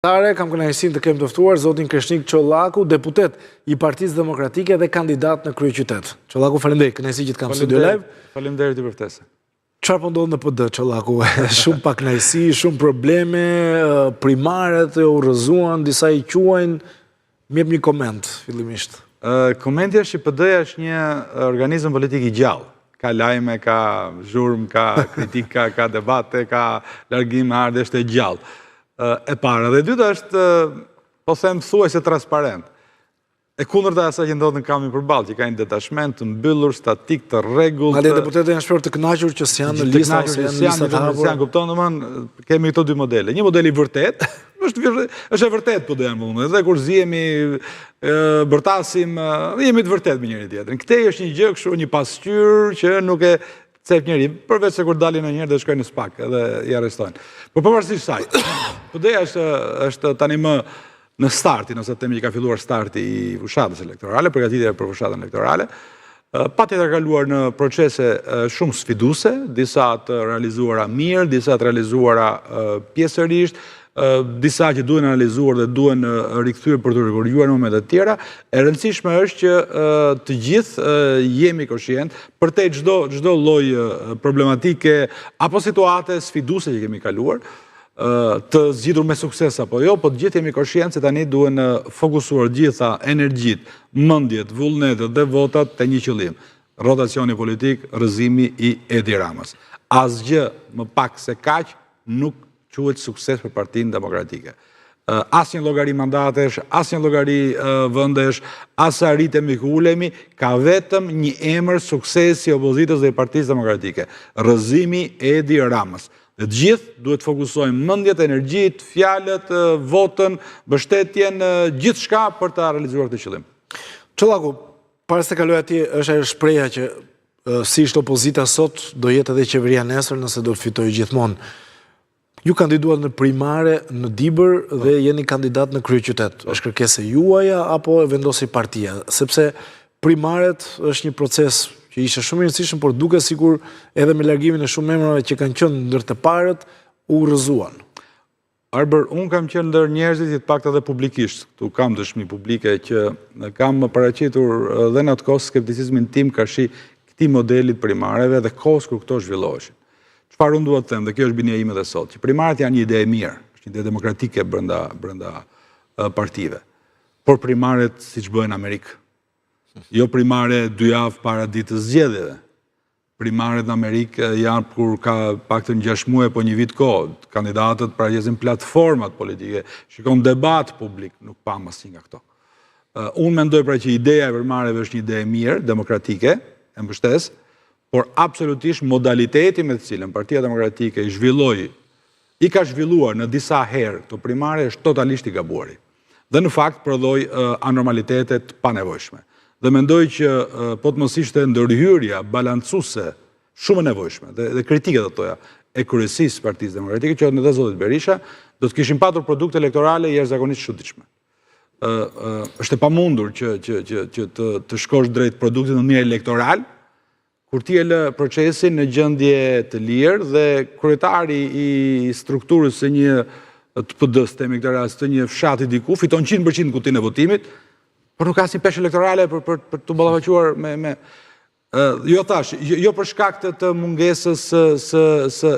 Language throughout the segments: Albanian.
Kam kënaqësinë të kem të ftuar zotin Kreshnik Çollaku, deputet i Partisë Demokratike dhe kandidat në kryeqytet. Çollaku, faleminderit, kënaqësi që të kam studio live. Faleminderit për ftesën. Çfarë po ndodh në PD, Çollaku? Shumë pa kënaqësi, shumë probleme, primarët e urrëzuan, disa i quajnë. Më jep një koment fillimisht. Komenti është që PD-ja është një organizëm politik i gjallë. Ka lajme, ka zhurmë, ka kritika, ka debate, ka largime, ardhe, është e gjallë. E para. Dhe dyta është, po them thuajse transparent. E kundërta e asaj që ndodh në Kamën përballë, që ka një detashment të mbyllur, statik të rregullt. Madje deputetët janë shpesh të kënaqur që s'janë në listë ose janë në listat e hapura. Kupton domthon, kemi këto dy modele. Një model i vërtet, është e vërtet po do janë më. Edhe kur zihemi, bërtasim, jemi të vërtet me njëri tjetrin. Këtej është një gjë kështu, një pasqyrë që nuk e cep njëri, përveç se kur dalin në njërë dhe shkojnë në SPAK edhe i arrestojnë. Por pavarësisht saj, PD-ja është tani më në starti, nëse temi që ka filluar starti i fushatës elektorale, përgatitja për fushatën elektorale, patjetër ka kaluar në procese shumë sfiduese, disa të realizuara mirë, disa të realizuara pjesërisht, disa që duhen analizuar dhe duhen rikthyer për të rikorrigjuar në momente të tjera. E rëndësishme është që të gjithë jemi koshient për te çdo lloj problematike apo situate sfiduese që kemi kaluar, të zgjidhur me sukses apo jo, po të gjithë jemi koshient se tani duhen fokusuar gjitha energjit, mendjet, vullnetet dhe votat te një qëllim: rotacioni politik, rrëzimi i Edi Ramës. Asgjë më pak se kaq nuk quhet sukses për Partinë Demokratike. Asnjë llogari mandatesh, asnjë llogari vendesh, as arritemi ku ulemi, ka vetëm një emër suksesi i opozitës dhe i Partisë Demokratike: rrëzimi Edi Ramës. Dhe të gjithë duhet fokusojmë mendjet, energjit, fjalët, votën, mbështetjen, gjithçka për ta realizuar këtë qëllim. Çollaku, para se kaloj atje, është ajo shpreha që si ishte opozita sot, do jetë edhe qeveria nesër nëse do të fitojë gjithmonë. Ju kandiduat në primare në Dibër dhe jeni kandidat në kryeqytet. Është kërkesë juaja apo e vendosi partia? Sepse primaret është një proces që ishte shumë i rëndësishëm, por duket sikur edhe me largimin e shumë emrave që kanë qenë ndër të parët u rrëzuan. Arber, unë kam qenë ndër njerëzit të pakta dhe publikisht. Tu kam dëshmi publike që kam paraqitur dhe në atë kohë skepticizmin tim karshi këtij modelit primareve dhe kohës kur këto zhvilloheshin. Çfarë unë dua të them, dhe kjo është binja ime dhe sot, që primarët janë një ide e mirë, është një ide demokratike brenda partive. Por primarët siç bëhen në Amerikë. Jo primare 2 javë para ditës zgjedhjeve. Primarët në Amerikë janë kur ka paktën 6 muaj apo 1 vit kohë. Kandidatët paraqesin platformat politike, shikon debat publik, nuk pam asnjë nga këto. Unë mendoj pra që ideja e primarëve është një ide e mirë, demokratike, e mbështes, por absolutisht modaliteti me të cilën Partia Demokratike i ka zhvilluar në disa herë këto primare është totalisht i gabuari. Dhe në fakt prodhoi anormalitetet panevojshme. Dhe mendoj që po të mos ishte ndërhyrja balancuese shumë e nevojshme dhe kritike do thoja e kryesisë Partisë Demokratike, që edhe zotit Berisha, do të kishin patur produkte elektorale jashtëzakonisht çuditshme. Është e pamundur që të shkosh drejt produktit në mënyrë elektoral, kur ti e lë procesin në gjendje të lirë dhe kryetari i strukturës së një të PD-s, temi këtë rast, të një fshati diku, fiton 100% kutinë e votimit, por nuk ka asnjë peshë elektorale për të ballavaquar me jo thash, jo për shkak të mungesës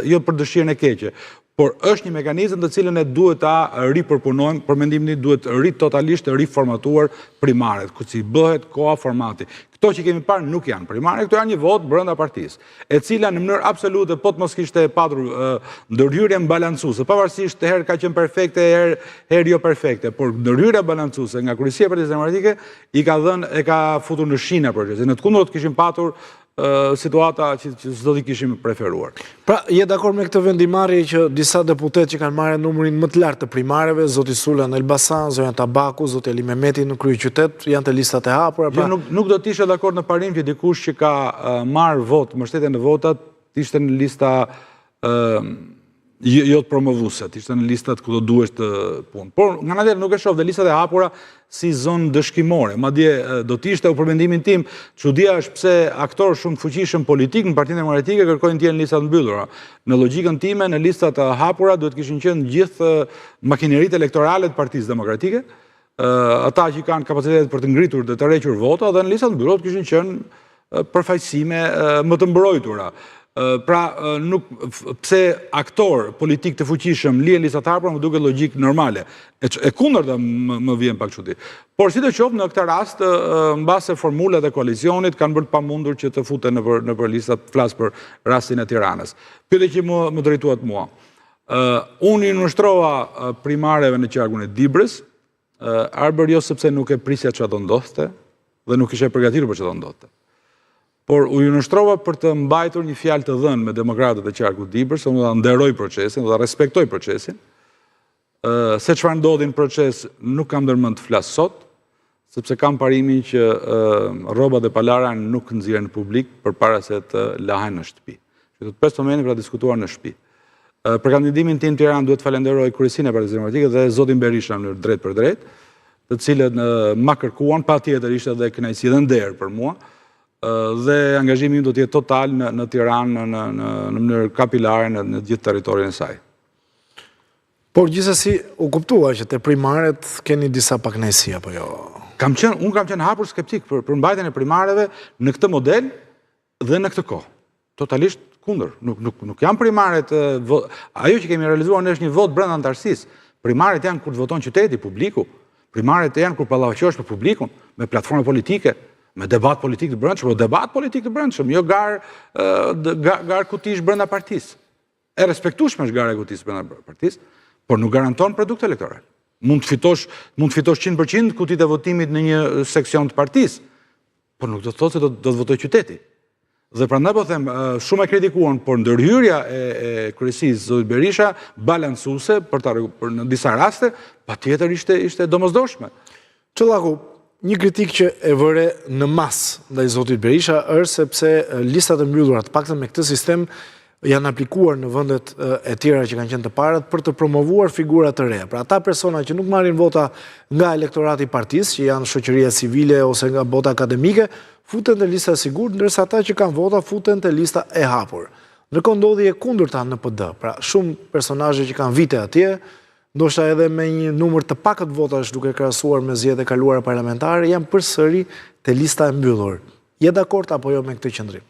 jo për dëshirën e keqe, por është një mekanizëm të cilën e duhet ta ripërpunojmë, për mendimin tim duhet totalisht riformatuar primaret, ku si bëhet koha formati. Këto që kemi parë nuk janë primare, këto janë një votë brenda partisë, e cila në mënyrë absolute po të mos kishte patur ndërhyrjen balancuese, pavarësisht herë ka qenë perfekte, herë jo perfekte, por ndërhyrja balancuese nga kryesia e Partisë Demokratike e ka futur në shinë procesin. Në të kundërt kishim patur situata që s'do t'i kishim preferuar. Pra, je dakord me këtë vendimarrje që disa deputet që kanë marrë numrin më të lartë të primareve, zoti Sulejman Elbasan, zonja Tabaku, zoti Ali Mehmeti në kryeqytet, janë të listat e hapura? Nuk do të ishe dakord në parim që dikush që ka marrë votë, mbështetje në votat, ishte në lista jo të promovuset, ishte në listat ku do duhesh të punë. Por, nga nga tjetër, nuk e shoh dhe listat e hapura si zonë dëshkimore. Madje do t'ishte u përmendimin tim, çudia është pse aktorë shumë fuqishëm politik në Partinë Demokratike kërkojnë të jenë listat mbyllura. Në logjikën time, në listat e hapura duhet kishin qenë gjithë makineritë elektorale të Partisë Demokratike, ata që kanë kapacitet për të ngritur dhe të rrequr vota, dhe në listat mbyllura kishin qenë përfaqësime më të mbrojtura. Pra, pse aktor politik të fuqishëm lihen listat hapura, më duket logjik normale. E kundërta më vjen pak çudi. Por sidoqoftë në këtë rast, mbase formulat e koalicionit kanë bërë pamundur që të futen nëpër listat, flas për rastin e Tiranës. Pyetja që më drejtuat mua. Unë i nështrova primareve në qarkun e Dibrës, Arber jo sepse nuk e prisja që do ndodhte dhe nuk ishe përgatitur për që do ndodhte. Por u nështrova për të mbajtur një fjalë të dhënë me demokratët e qarkut Dibrës, unë do nderoj procesin, do respektoj procesin. Se çfarë ndodhi në proces nuk kam ndërmend të flas sot, sepse kam parimin që rrobat e palara nuk nxirren në publik përpara se të lahen në shtëpi. Do të pres momentin për ta diskutuar në shtëpi. Për kandidimin tim në Tiranë duhet falenderoj Kryesinë e Partisë Demokratike dhe zotin Berisha në drejt për drejt, të cilët ma kërkuan, patjetër ishte edhe kënaqësi dhe nder për mua. Dhe angazhimi im do të jetë total në Tiranë në mënyrë kapilare në gjithë territorin e saj. Por gjithsesi u kuptua që te primaret keni disa pakënaqësi apo jo? Unë kam qenë hapur skeptik për mbajtjen e primareve në këtë model dhe në këtë kohë. Totalisht kundër. Nuk janë primaret, ajo që kemi realizuar ne është një vot brenda antarësisë. Primaret janë kur të voton qyteti, publiku. Primaret janë kur pallavaçohesh për publikun, me platforma politike, me debat politik të brendshëm, debat politik të brendshëm, jo garë kutish brenda partisë. E respektueshme është gara e kutisë brenda partisë, por nuk garanton produkt elektoral. Mund të fitosh 100% kutit e votimit në një seksion të partisë, por nuk do të thotë se do të votoj qyteti. Dhe prandaj po them, shumë e kritikuan, por ndërhyrja e kryesisë zotit Berisha balancuese për në disa raste, patjetër ishte domosdoshme. Çollaku, një kritik që e vëre në masë ndaj zotit Berisha është sepse listat e mbyllura, të paktën me këtë sistem, janë aplikuar në vendet e tjera që kanë qenë të parat për të promovuar figura të reja. Pra ata persona që nuk marrin vota nga elektorati i partisë, që janë shoqëria civile ose nga bota akademike, futen te lista e sigurt, ndërsa ata që kanë vota futen te lista e hapur. Ndërkohë ndodhi e kundërta në PD. Pra shumë personazhe që kanë vite atje, ndoshta edhe me një numër të pakët votash duke krahasuar me zgjedhjet e kaluara parlamentare, janë përsëri te lista e mbyllur. Je dakord apo jo me këtë qendrim?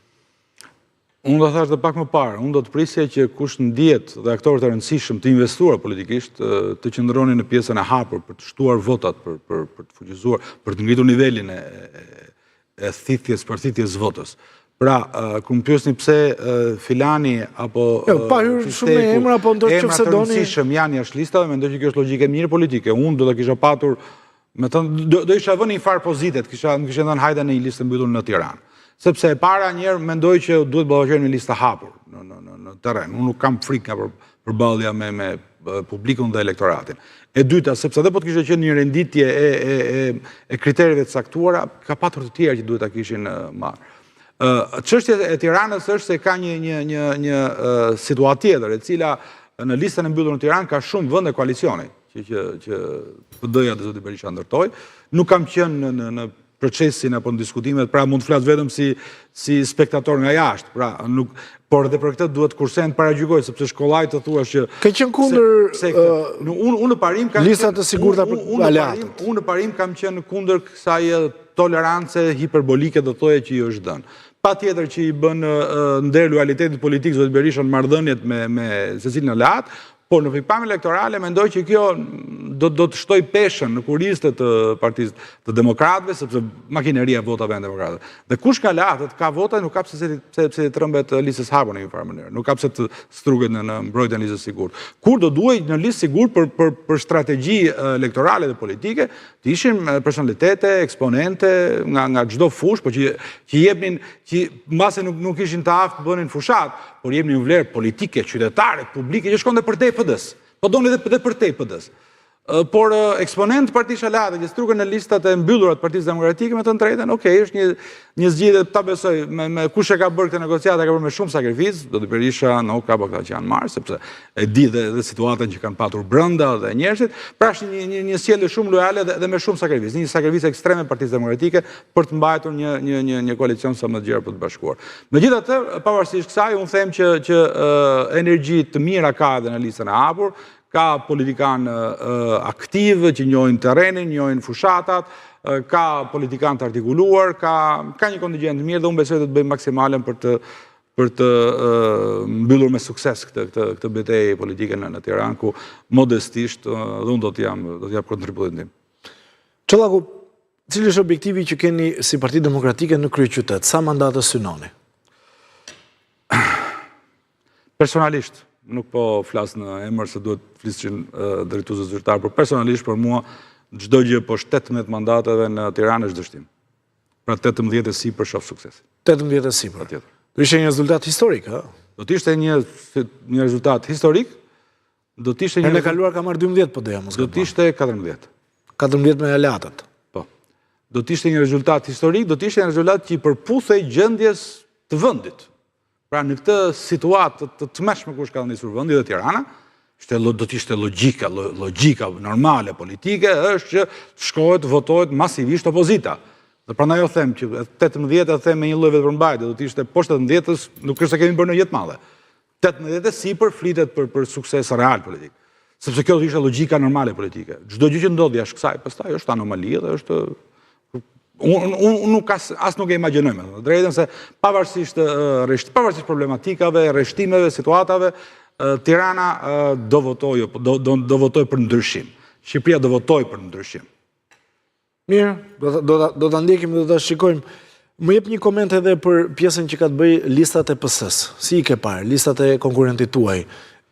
Unë do thash dhe pak më parë, unë do të prisja që kush ndihet dhe aktorët e rëndësishëm të investuar politikisht të qëndronin në pjesën e hapur për të shtuar votat, për të fuqizuar, për të ngritur nivelin e përthithjes votës. Pra, kur më pyesni pse filani apo pa hyrë shumë me emra, apo ndoshta nëse doni rëndësishëm janë jashtë listave, mendoj që kjo është logjike mirë politike. Unë do ta kisha patur, do isha vënë një farë pozitet, nuk kisha dhënë hajde në një listë mbyllur në Tiranë. Sepse e para njerë mendoj që duhet ballafaqohemi në listë hapur në terren. Unë nuk kam frikë nga përballja me publikun dhe elektoratin. E dyta, sepse edhe po të kishte qenë një renditje e kritereve të caktuara, ka patur të tjerë që duhet ta kishin marrë. Çështja e Tiranës është se ka një situatë tjetër, e cila në listën e mbyllur në Tiranë ka shumë vende koalicioni që PD-ja dhe zoti Berisha ndërtoi. Nuk kam qenë në procesin apo në diskutimet, pra mund të flas vetëm si spektator nga jashtë, pra por edhe për këtë duhet kursen të paragjykoj, sepse shkollaj të thuash që ke qenë kundër unë në parim listat e sigurta për aleatët. Unë në parim kam qenë kundër kësaj tolerance hiperbolike do thoje që i është dhënë. Patjetër që i bën nder lojalitetit politik zoti Berisha në marrëdhëniet me secilin aleat, por në pikpamjen elektorale mendoj që kjo do të shtoj peshën në kurizët të Partisë të Demokratëve, sepse makineria votave janë demokratët. Dhe kush ka aleatët, ka vota, nuk ka pse të trembet listës hapur në një farë mënyrë. Nuk ka pse të struget në mbrojtjen e listës sigurt. Kur do duhej në listë sigurt për strategji elektorale dhe politike, të ishin personalitete, eksponente nga çdo fushë, por që jepnin që mbase nuk ishin të aftë bënin fushat, por jepnin një vlerë politike, qytetare, publike, që shkonte përtej PD-s. Po doni edhe përtej PD-s. Por eksponent Partisë Shalate, që strukën në listat e mbyllura të Partisë Demokratike, me të drejtën, është një zgjidhje, ta besoj, me kush e ka bërë këtë negociatë, ka bërë me shumë sakrificë, do të Berisha, Noka, apo këta që janë marrë, sepse e di dhe situatën që kanë patur brenda dhe njerëzit, pra është një sjellje shumë lojale dhe me shumë sakrificë, një sakrificë ekstreme Partisë Demokratike për të mbajtur një koalicion sa më të gjerë për të bashkuar. Megjithatë, pavarësisht kësaj, unë them që energji të mira ka edhe në listën e hapur, ka politikanë aktivë që njohin terrenin, njohin fushatat, ka politikanë të artikuluar, ka një kontingjent mirë dhe unë besoj të bëjmë maksimalen për të mbyllur me sukses këtë betejë politike në Tiranë, ku modestisht dhe unë do të jap kontributin tim. Çollaku, cili është objektivi që keni si Parti Demokratike në kryeqytet? Sa mandate synoni? Personalisht, nuk po flas në emër se duhet flishin drejtuesët zyrtar, por personalisht për mua çdo gjë poshtë 18 mandateve në Tiranë është dështim. Pra 18 e sipër shoh sukses. 18 e sipër. Patjetër. Do ishte një rezultat historik, ha? Do të ishte një rezultat historik. Do të ishte një Në kaluar ka marrë 12 po doja mos. Do të ishte 14. 14 me aleatët. Po. Do të ishte një rezultat historik, do të ishte një rezultat që i përputhej gjendjes të vendit. Pra në këtë situatë të tmeshme kush ka nisur vendi dhe Tirana, do të ishte logjika normale politike është që shkohet, votohet masivisht opozita. Dhe prandaj jo them që 18 e them me një lloj vetëpërmbajtje, do të ishte poshtë 18-s, nuk është se kemi bërë në jetë madhe. 18 e sipër flitet për sukses real politik. Sepse kjo do të ishte logjika normale politike. Çdo gjë që ndodh jashtë kësaj, pastaj është anomali dhe është unë nuk e imagjinoj me të drejtën se pavarësisht problematikave, rreshtimeve, situatave, Tirana do votoj për ndryshim. Shqipëria do votoj për ndryshim. Mirë, do ta ndjekim dhe do ta shikojmë. Më jep një koment edhe për pjesën që ka të bëjë listat e PS-s. Si i ke parë listat e konkurrentit tuaj?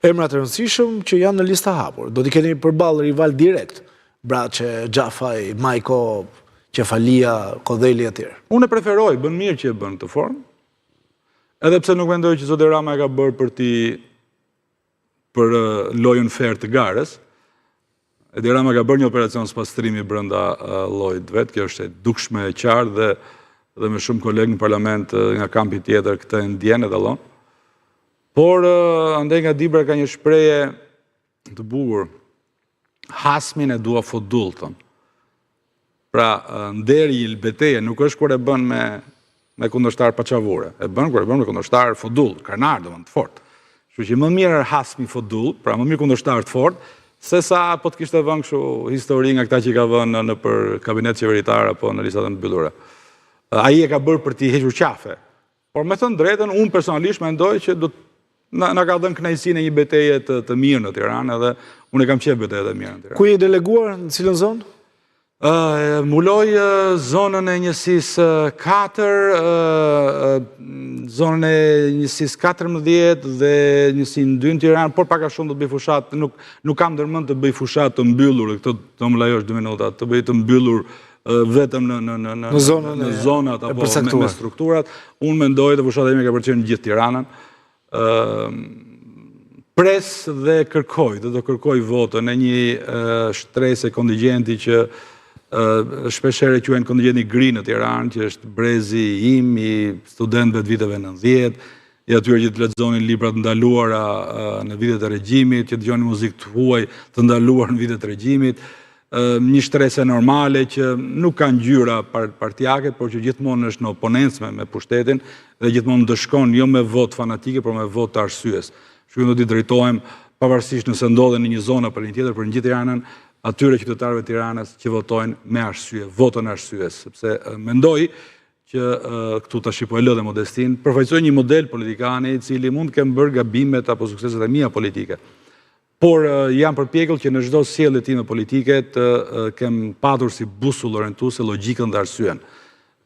Emra të rëndësishëm që janë në lista hapur. Do t'i keni përballë rival direkt. Braçe, Xhafaj, Majko, Qefalia, Kodheli e tjerë. Unë e preferoj, bën mirë që e bën këtë formë, edhe pse nuk mendoj që zoti Rama e ka bërë për lojën fair të garës. Edi Rama ka bërë një operacion spastrimi brenda llojit vet, kjo është e dukshme e qartë dhe me shumë kolegë në parlament nga kampi tjetër këtë ndjen edhe dhallon. Por andaj nga Dibra ka një shprehje të bukur. Hasmin e dua fodull, thon. Pra, nderi i beteje nuk është kur e bën me kundërshtar paçavure. E bën kur e bën me kundërshtar fodull, karnar, domethënë të fortë. Kështu që më mirë hasmi fodull, pra më mirë kundërshtar të fortë, se sa po të kishte vënë kështu histori nga këta që ka vënë në për kabinet qeveritar apo në listat e mbyllura. Ai e ka bërë për t'i hequr qafe. Por me thënë drejtën, unë personalisht mendoj që na ka dhënë kënaqësinë e një beteje të mirë në Tiranë dhe unë e kam qejf betejën e mirë në Tiranë. Ku je deleguar, në cilën zonë? Muloj zonën e njësisë 4, zonën e njësisë 14 dhe njësinë 2 në Tiranë, por paka shumë do të bëj fushat, nuk kam ndërmend të bëj fushat të mbyllur, këtë do më lajosh 2 minuta, të bëj të mbyllur vetëm në zonat apo me strukturat. Unë mendoj dhe fushat e ime ka përqenë në gjithë Tiranën. Pres dhe do kërkoj votën e një shtrese kontingjenti që shpeshere quhen kontingjenti gri në Tiranë, që është brezi im, i studentëve të viteve 90, i atyre që të lexonin libra të ndaluara në vitet e regjimit, që dëgjonin muzikë të huaj të ndaluar në vitet e regjimit, një shtrese normale që nuk ka ngjyra partijake, por që gjithmonë është në oponencë me pushtetin dhe gjithmonë dëshkon jo me votë fanatike, por me votë të arsyes. Kështu do t'i drejtohem pavarësisht nëse ndodhen në një zonë apo në një tjetër, për në gjithë Tiranën, atyre qytetarëve të Tiranës që votojnë me arsye, votën arsyes, sepse mendoj që këtu tash po e lë dhe modestin, përfaqësoj një model politikane i cili mund të kemë bërë gabimet apo sukseset e mia politike. Por jam përpjekur që në çdo sjellje time politike të kem patur si busull orientuese logjikën dhe arsyen.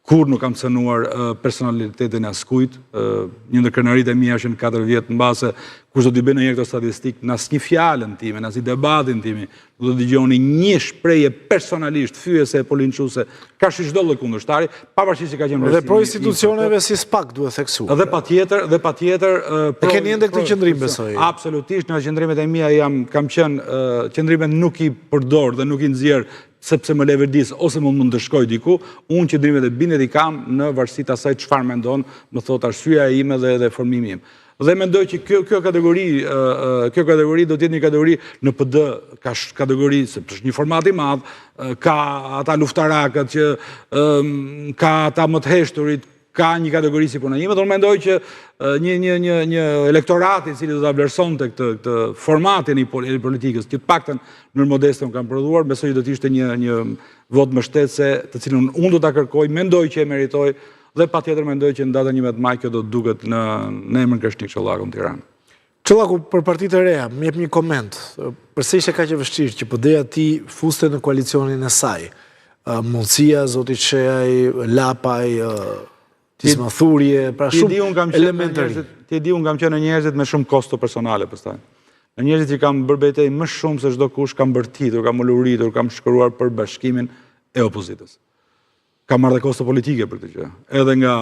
kur nuk kam cënuar personalitetin e askujt. Një ndër krenaritë e mia është në 4 vjet në base, kush do t'i bëjë ndonjëherë këto statistik, në asnjë fjalën time, në asnjë debatin time, do të dëgjoni një shprehje personalisht fyese e polinçuese, ka çdo lloj kundërshtari, pavarësisht se ka qenë dhe pro institucioneve si SPAK duhet theksuar. Dhe patjetër e keni ende këtë qendrim besoj. Absolutisht, në qendrimet e mia kam qenë qendrimet nuk i përdor dhe nuk i nxjerr sepse më le verdis ose më mund të shkoj diku, unë qendrimet e bindet i kam në varësi të asaj çfarë mendon, më thot arsyeja ime dhe formimi im. Dhe mendoj që kjo kategori do të jetë një kategori në PD, ka kategori, sepse është një format i madh, ka ata luftarakët që ka ata më të heshturit, ka një kategori si puna ime, dhe unë mendoj që një elektorat i cili do ta vlerësonte këtë formatin e politikës, që të paktën në modeste unë kam prodhuar, besoj që do të ishte një vot mbështetëse, të cilën unë do ta kërkoj, mendoj që e meritoj, dhe patjetër mendoj që në datën 11 maj kjo do të duket në emrin Krishtik Çollaku në Tiranë. Çollaku, për partitë e reja, më jep një koment. Përse ishte kaq e vështirë që PD-ja ti fuste në koalicionin e saj? Mundësia zotit Sheaj, Lapaj, Tismathurje, pra shumë elementari. Ti e di, unë kam qenë njerëzit me shumë kosto personale pastaj. Në njerëzit që kam bërë betejë më shumë se çdo kush, kam bërtitur, kam uluritur, kam shkruar për bashkimin e opozitës. Kam marrë dhe kosto politike për këtë gjë. Edhe nga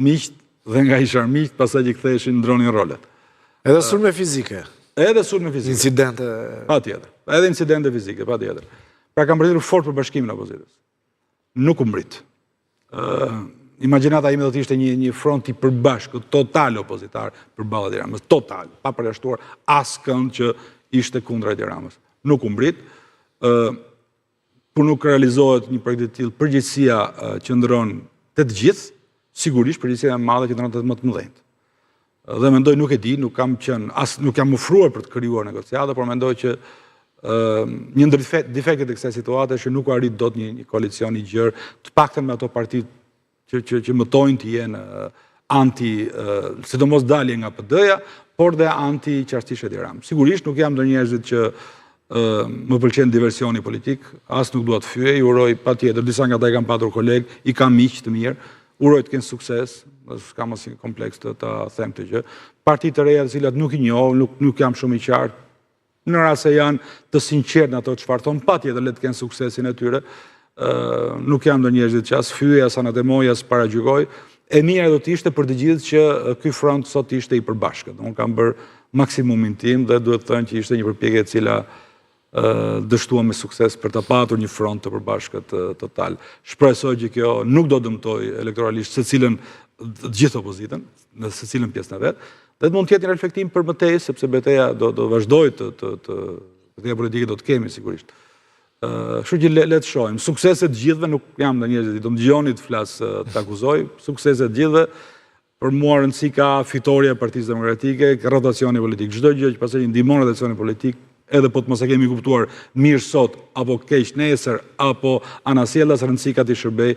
miqt dhe nga isharmiqt, pastaj që ktheheshin ndronin rolet. Edhe sulme fizike. Edhe sulme fizike. Incidente. Patjetër. Edhe incidente fizike, patjetër. Pra kam bërtitur fort për bashkimin e opozitës. Nuk u mbrit. Imagjinata ime do të ishte një front i përbashkët, total opozitar përballë Tiranës, total, pa përjashtuar askënd që ishte kundra Tiranës. Nuk u mbrit. Por nuk realizohet një projekt të tillë, përgjegjësia qëndron te të gjithë, sigurisht përgjegjësia e madhe qëndron te më të mëdhenjt. Dhe mendoj, nuk e di, nuk kam ofruar për të krijuar negociata, por mendoj që një ndër defektet e kësaj situate është që nuk u arrit dot një koalicion i gjerë, të paktën me ato partitë që mëtojnë të jenë sidomos dalje nga PD-ja, por dhe anti-qartësisht e Tiranës. Sigurisht nuk jam ndër njerëzit që më pëlqen diversioni politik, as nuk dua të fyej, uroj patjetër, disa nga ata i kam patur kolegë, i kam miq të mirë, uroj të kenë sukses, s'kam asnjë kompleks të them këtë gjë. Partitë të reja të cilat nuk i njoh, nuk jam shumë i qartë, në rast se janë të sinqertë në ato çfarë thon, patjetër le të kenë suksesin e tyre. Nuk jam ndër njerëzit që as fyej, as anatemoj, as paragjykoj. E mira do të ishte për të gjithë që ky front sot ishte i përbashkët. Unë kam bërë maksimumin tim dhe duhet të thënë që ishte një përpjekje e cila dështua me sukses për të patur një front të përbashkët total. Shpresoj që kjo nuk do dëmtoj elektoralisht secilën të gjithë opozitën, në secilën pjesën e vet, dhe mund të jetë një reflektim për mëtej, sepse betejë do vazhdojë betejë politike do të kemi sigurisht. Kështu që le të shohim. Sukseset gjithëve, nuk jam në njerëzit, do më dëgjoni të flas të akuzoj, sukseset gjithëve, për mua rëndësi ka fitoria e Partisë Demokratike, rotacioni politik. Çdo gjë që pastaj ndihmon rotacionin politik, edhe po të mos e kemi kuptuar mirë sot, apo keq nesër, apo anasjellas, rëndësi ka të shërbej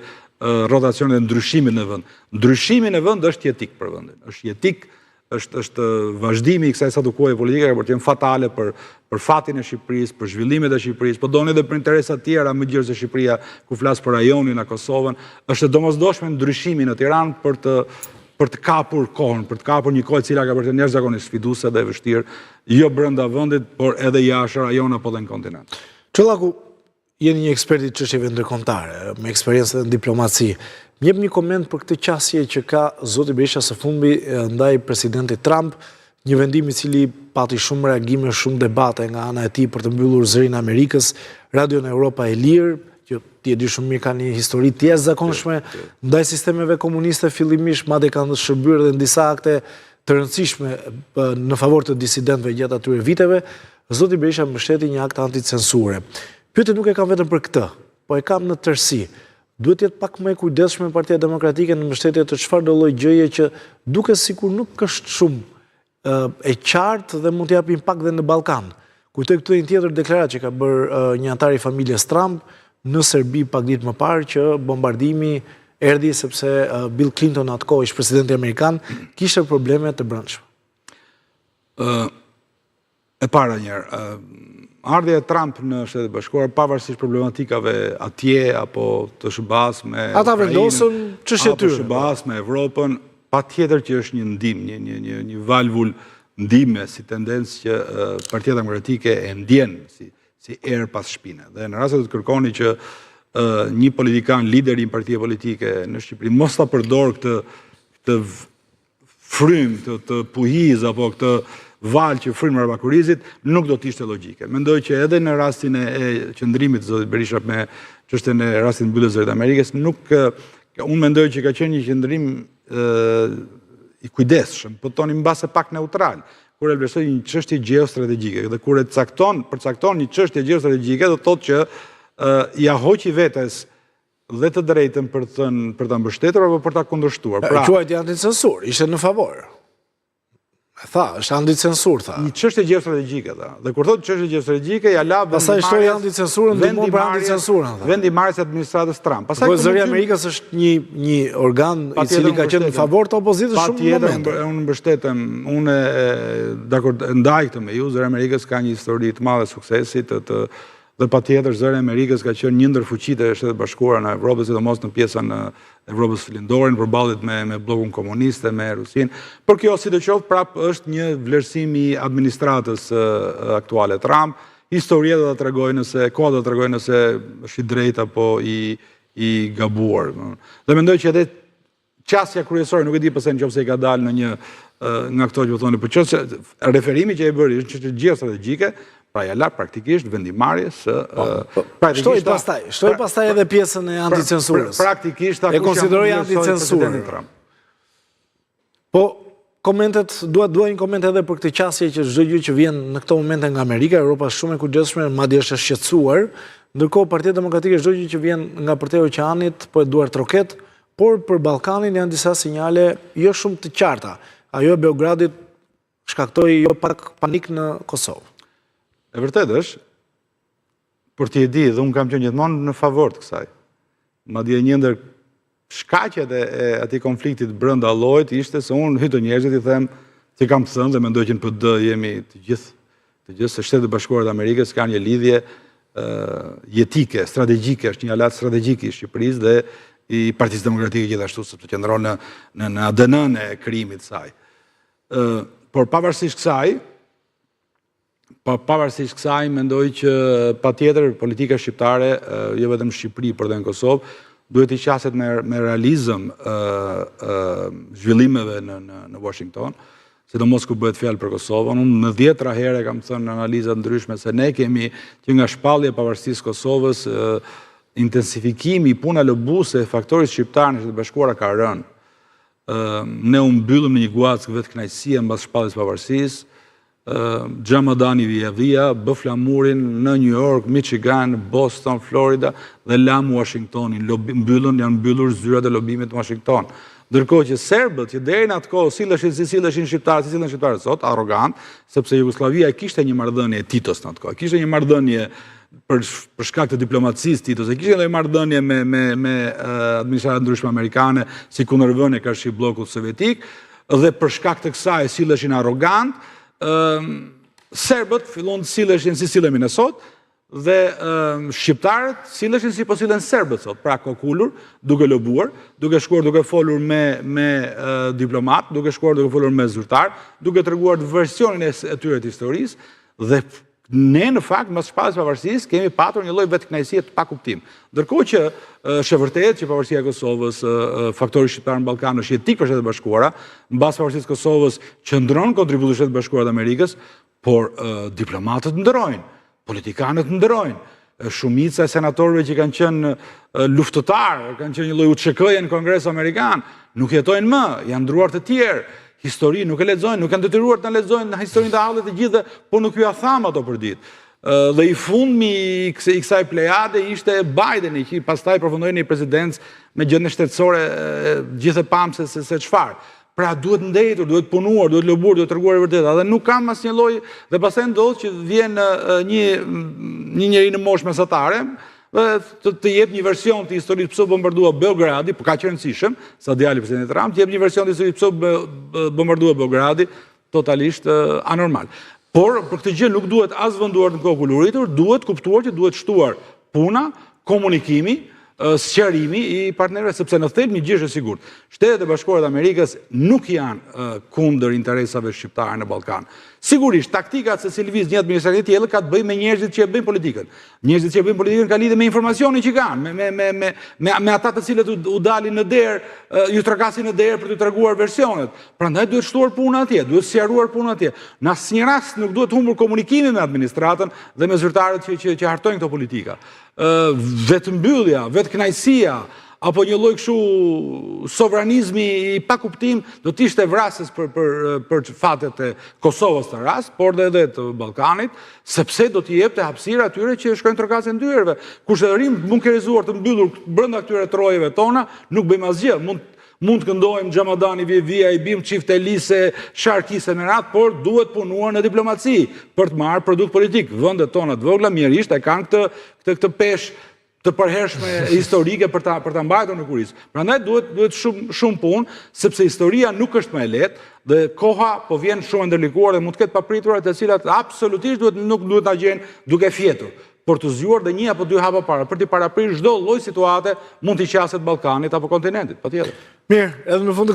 rotacionin dhe ndryshimin në vend. Ndryshimi në vend është jetik për vendin. Është jetik, është vazhdimi i kësaj statukoje politike për të qenë fatale për fatin e Shqipërisë, për zhvillimet e Shqipërisë, po doni edhe për interesa të tjera më gjerë se Shqipëria, ku flas për rajonin, në Kosovën, është e domosdoshme ndryshimi në Tiranë për të kapur kohën, për të kapur një kohë e cila ka bërë të jashtëzakonisht sfiduese dhe e vështirë, jo brenda vendit, por edhe jashtë rajon apo edhe në kontinent. Çollaku, jeni një ekspert i çështjeve ndërkombëtare, me eksperiencë në diplomaci. Më jep një koment për këtë qasje që ka zoti Berisha së fundmi ndaj presidentit Trump, një vendim i cili pati shumë reagime, shumë debate nga ana e tij për të mbyllur zërin e Amerikës, Radio në Europa e Lirë, që ti e di shumë mirë ka një histori të jashtëzakonshme ndaj sistemeve komuniste fillimisht, madje kanë shërbyer edhe në disa akte të rëndësishme në favor të disidentëve gjatë atyre viteve. Zoti Berisha mbështeti një akt anticensure. Pyetja nuk e kam vetëm për këtë, po e kam në tërësi. Duhet jetë pak më e kujdesshme Partia Demokratike në mbështetje të çfarëdo lloj gjëje që duket sikur nuk është shumë e qartë dhe mund të japë impakt dhe në Ballkan. Kujtoj këtu një tjetër deklaratë që ka bërë një antar i familjes Trump në Serbi pak ditë më parë që bombardimi erdhi sepse Bill Clinton atkoh ish presidenti amerikan kishte probleme të brendshme. E para njëherë, ardhja e Trump në Shtetet Bashkuara, pavarësisht problematikave atje apo të shërbas me ata vendosën çështjet e tyre, tyre, shërbas me Evropën, patjetër që është një ndim, një valvul ndime si tendencë që Partia Demokratike e ndjen si erë pas shpine. Dhe në rast se të kërkoni që një politikan, lider i një partie politike në Shqipëri mos ta përdor këtë frym, të puhiz apo këtë valë që frymë Arbakurizit, nuk do t'ishte logjike. Mendoj që edhe në rastin e qëndrimit zotit Berisha me çështjen e rastin mbylljes së Amerikës, unë mendoj që ka qenë një qëndrim i kujdesshëm, po toni mbase pak neutral, kur e vlerësoj një çështje gjeostrategjike dhe kur e përcakton një çështje gjeostrategjike, do thotë që ja hoqi vetes dhe të drejtën për ta mbështetur apo për ta kundërshtuar. Pra, quajti anticensur, ishte në favor. Është anticensur, tha. Një çështje gjeostrategjike, tha. Dhe kur thotë çështje gjeostrategjike, ja la pastaj shtoi anticensurën, ndihmon për anticensurën, tha. Vendimarrjes së administratës Trump. Po zëri Amerikës është një organ i cili ka qenë në favor të opozitës shumë momente. Unë mbështetem, unë dakord ndaj këtë me ju, zëri Amerikës ka një histori të madhe suksesit, dhe patjetër zëri Amerikës ka qenë një ndër fuqitë e Shtetet Bashkuara në Evropë, sidomos në pjesën e Evropës filindore, në përballje me bllokun komuniste, me Rusinë. Por kjo sidoqoftë prapë është një vlerësim i administratës aktuale Trump. Historia do ta tregojë koha do ta tregojë nëse është i drejtë apo i gabuar. Dhe mendoj që edhe qasja kryesore, nuk e di pse nëse i ka dalë në një nga këto që po thonë, por çështja referimi që e bëri është çështje gjeostrategjike. Pra ja la praktikisht vendimarrjes shtoi pastaj edhe pjesën e anticensurës. Praktikisht e konsideroi anticensurën. Po komentet, dua një koment edhe për këtë qasje që çdo gjë që vjen në këto momente nga Amerika, Europa është shumë e kujdesshme, madje është e shqetësuar, ndërkohë Partia Demokratike çdo gjë që vjen nga përtej oqeanit po e duar troket, por për Ballkanin janë disa sinjale jo shumë të qarta. Ajo e Beogradit shkaktoi jo pak panik në Kosovë. E vërtet është, për t'i e di, dhe unë kam qenë gjithmonë në favor të kësaj. Madje një ndër shkaqet e atij konfliktit brenda llojit ishte se unë hyj të njerëzit i them, si kam thënë dhe mendoj që në PD jemi të gjithë se Shtetet Bashkuara të Amerikës kanë një lidhje jetike, strategjike, është një alat strategjik i Shqipërisë dhe i Partisë Demokratike gjithashtu, sepse qëndron në ADN-n e krijimit të saj. Por pavarësisht kësaj, mendoj që patjetër politika shqiptare, jo vetëm Shqipëri, por edhe në Kosovë, duhet i qaset me realizëm zhvillimeve në Washington, sidomos kur bëhet fjalë për Kosovën. Unë në 10 herë kam thënë në analizat ndryshme se ne kemi që nga shpallja e pavarësisë Kosovës, intensifikimi i puna lobuese e faktorit shqiptar në Shtetet Bashkuara ka rënë. Ne u mbyllëm në një guackë vetë kënaqësie mbas shpalljes së pavarësisë. Xhamadani via bë flamurin në New York, Michigan, Boston, Florida dhe lam Washingtonin. Janë mbyllur zyrat e lobimit në Washington. Ndërkohë që serbët, që deri në atë kohë silleshin shqiptarët sot, arrogant, sepse Jugosllavia kishte një marrëdhënie Titos në atë kohë. Kishte një marrëdhënie për shkak të diplomacisë Titos, kishte një marrëdhënie me administratat ndryshme amerikane si kundërvënie karshi bllokut sovjetik, dhe për shkak të kësaj silleshin arrogant. Serbët fillon të silleshin si sillemi ne sot dhe shqiptarët silleshin si po sillen serbët sot, pra kokulur, duke lobuar, duke shkuar duke folur me diplomat, duke shkuar duke folur me zyrtar, duke treguar versionin e tyre të historisë dhe ne në fakt mbas shpalljes së pavarësisë kemi patur një lloj vetkënaqësie të pakuptim. Ndërkohë që është e vërtetë që pavarësia e Kosovës, faktori shqiptar në Ballkan është jetik për Shtetet Bashkuara, mbas pavarësisë së Kosovës qëndron kontributi i Shtetit Bashkuar të Amerikës, por diplomatët ndrojnë, politikanët ndrojnë. Shumica e senatorëve që kanë qenë luftëtarë, kanë qenë një lloj UÇK-je në Kongresin Amerikan, nuk jetojnë më, janë ndruar të tjerë. Histori nuk e lexojnë, nuk kanë detyruar të lexojnë në historinë të hallit të gjithë, por nuk ju a tham ato për ditë. Dhe i fundmi i kësaj plejade ishte Bideni, që pastaj përfundoi në presidencë me gjendje shtetësore gjithë e pam se çfarë. Pra duhet ndëtur, duhet punuar, duhet lobuar, duhet treguar e vërtetë. Dhe nuk kam asnjë lloj, dhe pastaj ndodh që vjen një njeri në moshë mesatare, të jep një version të historisë pse bombardua Beogradi, por ka qenë rëndësishëm, sa djali presidenti Trump, të jep një version të historisë pse bombardua Beogradi, totalisht anormal. Por për këtë gjë nuk duhet as vënduar në kokë uluritur, duhet kuptuar që duhet shtuar puna, komunikimi, sqarimi i partnerëve, sepse në thelb një gjë është e sigurt. Shtetet e Bashkuara të Amerikës nuk janë kundër interesave shqiptare në Ballkan. Sigurisht, taktikat se si lëviz një administratë tjetër ka të bëjë me njerëzit që e bëjnë politikën. Njerëzit që e bëjnë politikën ka lidhje me informacionin që kanë, me ata të cilët u dalin në derë, ju trakasin në derë për të treguar versionet. Prandaj duhet shtuar puna atje, duhet sqaruar puna atje. Në asnjë rast nuk duhet humbur komunikimin me administratën dhe me zyrtarët që hartojnë këto politika. Vetë mbyllja, vetë kënaqësia, apo një lloj kështu sovranizmi i pa kuptim do të ishte vrasës për fatet e Kosovës të rast, por edhe të Ballkanit, sepse do t'i jepte hapësirë atyre që shkojnë trokasin dyerve. Kushtetërim bunkerizuar të mbyllur brenda këtyre trojeve tona, nuk bëjmë asgjë. Mund të këndojmë Xhamadani via i bim çifte lise, sharkise me radhë, por duhet punuar në diplomaci për të marrë produkt politik. Vendet tona të vogla mjerisht e kanë këtë peshë të përhershme historike për ta mbajtur në kuris. Prandaj duhet shumë punë, sepse historia nuk është më e lehtë dhe koha po vjen shumë e ndërlikuar dhe mund të ketë papritura të cilat absolutisht nuk duhet ta gjejnë duke fjetur, por të zgjuar dhe një apo dy hapa para për të paraprirë çdo lloj situate mund t'i qaset Ballkanit apo kontinentit, patjetër. Mirë, edhe në fund